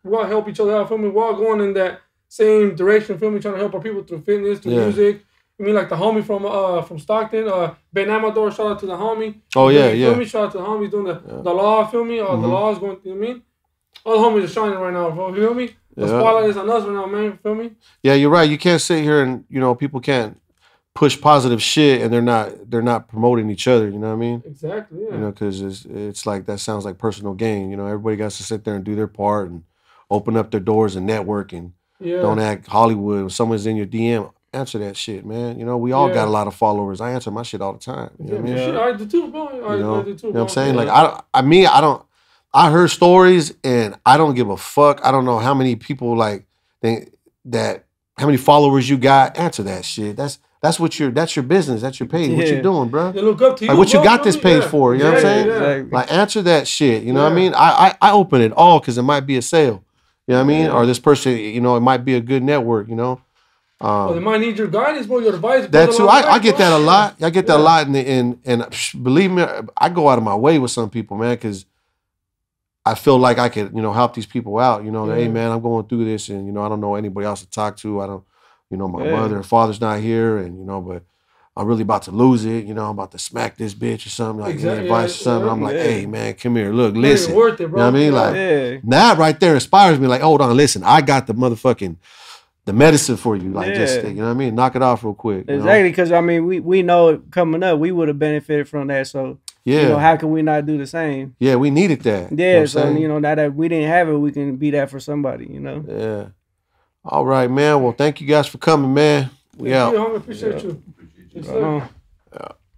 we all help each other out, feel me? We're all going in that same direction, feel me? Trying to help our people through fitness, through music. I mean, like the homie from Stockton, Ben Amador, shout out to the homie. Oh, yeah, Feel me? Shout out to the homie doing the law, feel me? The law's going, you know what I mean? All the homies are shining right now, bro. You feel me? The spotlight is on us right now, man. You feel me? Yeah, you're right. You can't sit here and, people can't push positive shit and they're not promoting each other, you know what I mean? Exactly, yeah. Because it's like, that sounds like personal gain. Everybody got to sit there and do their part and open up their doors and network and don't act Hollywood. When someone's in your DM, answer that shit, man. We all got a lot of followers. I answer my shit all the time. You know what I mean? Shit, I do too, bro. I do too, bro. You know what I'm saying? Like, I heard stories and I don't give a fuck. I don't know how many people how many followers you got. Answer that shit. That's your business. That's your page. What you doing, bro? They look up to you. Like, what you got this page yeah. for? You know what I'm saying? Exactly. Like, answer that shit. You know what I mean? I open it all because it might be a sale. You know what I mean? Or this person, it might be a good network, they might need your guidance, bro, your advice. That too. I get that a lot. I get that a lot. And believe me, I go out of my way with some people, man, because I feel like I could, help these people out. Hey, man, I'm going through this, and I don't know anybody else to talk to. I don't, my mother and father's not here, and but I'm really about to lose it. I'm about to smack this bitch or something, like advice or something. I'm like, hey, man, come here, look, listen. It's worth it, bro. You know what I mean? Like, that right there inspires me. Like, hold on, listen, I got the medicine for you. Like, just, you know what I mean? Knock it off real quick. Exactly, because, we know coming up, we would have benefited from that, so. Yeah. How can we not do the same? Yeah, we needed that. Yeah, so now that we didn't have it, we can be that for somebody, Yeah. All right, man. Well, thank you guys for coming, man. We out. I appreciate you. Yes, sir. Yeah.